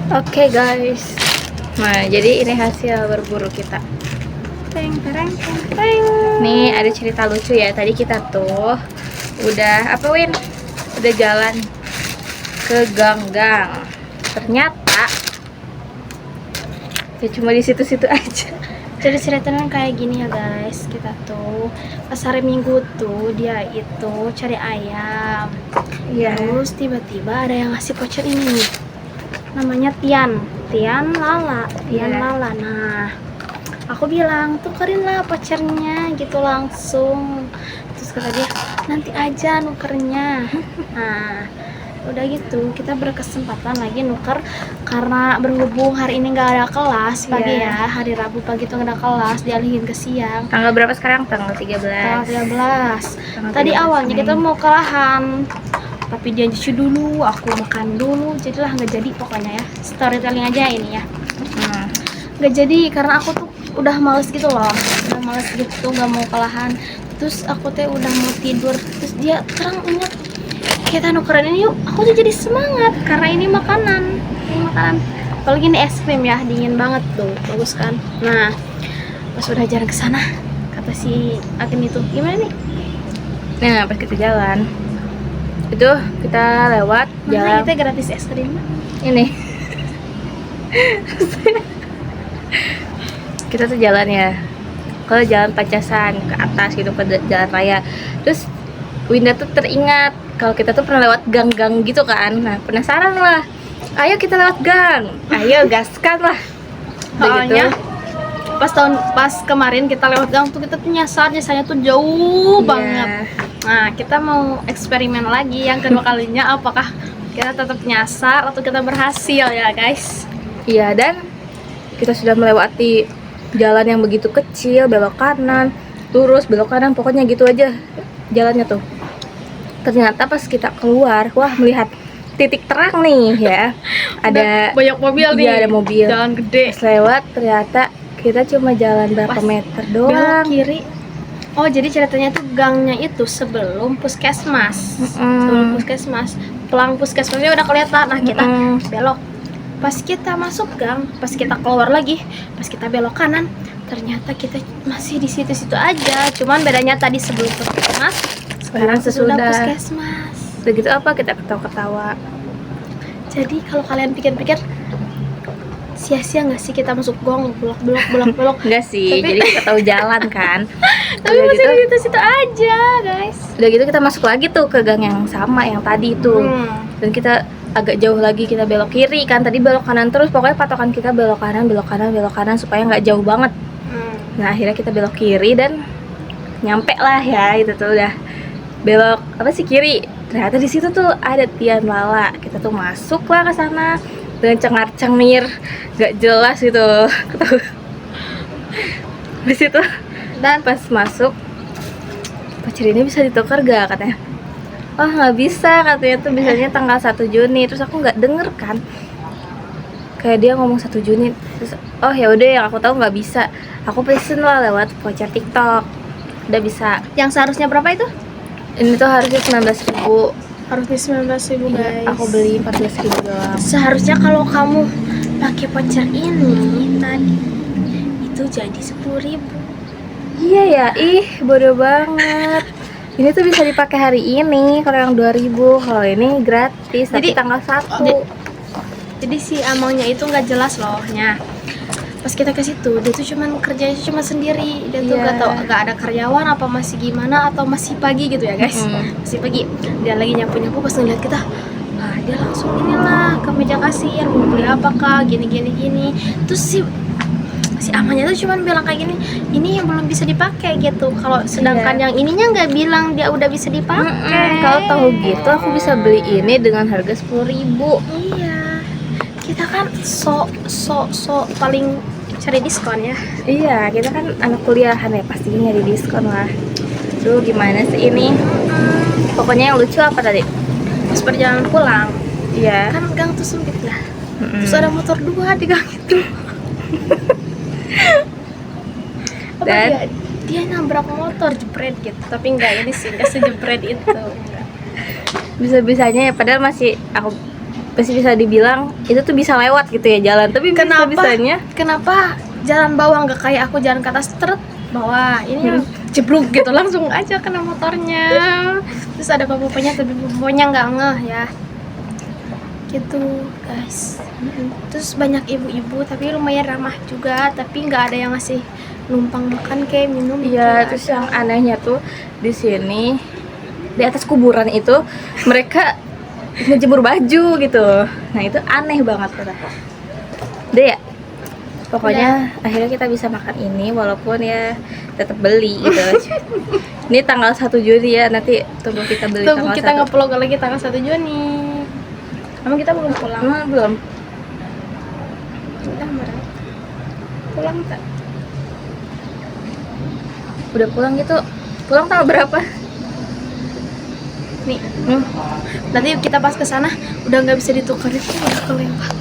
Oke guys, nah jadi ini hasil berburu kita. Teng tereng teng tereng. Nih ada cerita lucu ya. Tadi kita tuh udah apa Win? Udah jalan ke gang-gang. Ternyata ya cuma di situ-situ aja. Jadi ceritanya kayak gini ya guys. Kita tuh pas hari Minggu tuh dia itu cari ayam. Iya. Terus tiba-tiba ada yang ngasih voucher ini nih. Namanya Tian Lala. Iya. Lala. Nah, aku bilang tukerin lah vouchernya gitu langsung. Terus kata dia nanti aja nukernya. Nah, udah gitu kita berkesempatan lagi nuker karena berhubung hari ini nggak ada kelas pagi Iya. ya, hari Rabu pagi tuh nggak ada kelas, dialihin ke siang. Tanggal berapa sekarang? Tanggal 13. Tanggal 13. Tanggal Tadi 13 awalnya Mei. kita mau kelahan, tapi dia nyuci dulu, aku makan dulu, jadilah nggak jadi pokoknya ya. Storytelling aja ini ya. Nggak jadi karena aku tuh udah males gitu loh, udah males gitu, nggak mau kelahan. Terus aku teh udah mau tidur, terus dia terang ingat kita nukerin ini yuk. Aku tuh jadi semangat karena ini makanan, apalagi ini es krim ya, dingin banget tuh, bagus kan. Nah pas udah jalan ke sana kata si Akin itu gimana nih, Nah, pas kita jalan itu kita lewat mana jalan kita gratis es krim. ini. Kita tuh jalan ya kalau jalan Pacasan ke atas gitu ke jalan raya. Terus Winda tuh teringat kalau kita tuh pernah lewat gang-gang gitu kan. Nah, penasaran lah. Ayo kita lewat gang. Ayo gaskan lah. Udah Soalnya pas kemarin kita lewat gang tuh kita tuh nyasarnya tuh jauh Iya. banget. Nah kita mau eksperimen lagi yang kedua kalinya, apakah kita tetap nyasar atau kita berhasil ya guys. Iya, dan kita sudah melewati jalan yang begitu kecil, belok kanan, lurus, belok kanan, pokoknya gitu aja jalannya tuh. Ternyata pas kita keluar, wah melihat titik terang nih ya. Ada banyak mobil nih. iya, ada mobil. Jalan gede. Pas lewat ternyata kita cuma jalan berapa Pas meter Belok doang. kiri. Oh jadi ceritanya tuh gangnya itu sebelum puskesmas. Sebelum puskesmas, pelang puskesmasnya udah kelihatan. Nah kita belok. Pas kita masuk gang, pas kita keluar lagi, pas kita belok kanan, ternyata kita masih di situ-situ aja. Cuman bedanya tadi sebelum puskesmas, Sekarang sesudah. puskesmas. Begitu apa kita ketawa-ketawa. Jadi kalau kalian pikir-pikir, sia-sia nggak sih kita masuk gong, belok. Enggak sih, Tapi- jadi kita tahu jalan kan. Tapi Udah masih gitu, di situ-situ aja, guys. udah gitu kita masuk lagi tuh ke gang yang sama yang tadi itu. Dan kita agak jauh lagi kita belok kiri kan, tadi belok kanan terus, pokoknya patokan kita belok kanan supaya nggak jauh banget. Nah akhirnya kita belok kiri dan nyampe lah ya, itu tuh udah belok apa sih kiri. Ternyata di situ tuh ada Tian Lala. Kita tuh masuk lah ke sana dengan cengar-cengir nggak jelas gitu. Di situ dan pas masuk, voucher ini bisa ditukar gak katanya. Oh nggak bisa katanya, tuh bisanya tanggal 1 Juni. Terus aku nggak denger kan, kayak dia ngomong 1 Juni. Terus oh ya udah, yang aku tahu nggak bisa. Aku pesen lah lewat voucher TikTok, udah bisa. Yang seharusnya berapa itu? Ini tuh harusnya 19.000. Harusnya 19.000 Iya, guys. aku beli 14.000 doang. Seharusnya kalau kamu pakai voucher ini tadi itu jadi 10.000. Iya ya, ih bodoh banget. Ini tuh bisa dipakai hari ini kalau yang 2.000, kalau ini gratis tapi Jadi- tanggal 1. Jadi si amountnya itu nggak jelas loh nya. Pas kita ke situ dia tuh cuman kerjanya cuma sendiri, dia tuh Iya. nggak tahu, nggak ada karyawan apa masih gimana, atau masih pagi gitu ya guys. Masih pagi, dia lagi nyapu pas ngeliat kita. Nah dia langsung inilah ke meja kasir, mau beli apa kak, gini. Terus si amannya tuh cuman bilang kayak gini, ini yang belum bisa dipakai gitu. Kalau sedangkan Iya. yang ininya nggak bilang dia udah bisa dipakai. Kalau tahu gitu aku bisa beli ini dengan harga 10.000. Iya, kita kan so paling cari diskon ya. Iya, kita kan anak kuliahan ya, pastinya nyari diskon lah. Duh, gimana sih ini? Pokoknya yang lucu apa tadi? Pas perjalanan pulang, Iya. kan gang tuh sempit ya. Terus ada motor 2 di gang itu. Apa Dan- dia nabrak motor jepret gitu. Tapi enggak, ini sih enggak sejepret itu. Enggak. Bisa-bisanya ya, padahal masih aku masih bisa dibilang itu tuh bisa lewat gitu ya jalan, tapi bisanya Kenapa jalan bawah nggak kayak aku jalan ke atas truk bawah ini jeblok gitu langsung aja kena motornya. Terus ada bapak-bapaknya tapi bapaknya nggak ngeh ya gitu guys. Terus banyak ibu-ibu tapi lumayan ramah juga, tapi nggak ada yang ngasih numpang makan kayak minum. iya. gitu. Terus yang anehnya tuh di sini di atas kuburan itu mereka ngejemur baju gitu. Nah itu aneh banget kata. Udah ya, pokoknya akhirnya kita bisa makan ini walaupun ya tetap beli gitu. Ini tanggal 1 Juni ya, nanti tunggu kita beli Tunggu tanggal kita 1. nge-vlog lagi tanggal 1 Juni. Emang kita belum pulang? Belum. Udah bareng. Pulang tak? Udah pulang gitu. Pulang tanggal berapa? Nih, nanti kita pas ke sana udah nggak bisa ditukerin, udah kelewat.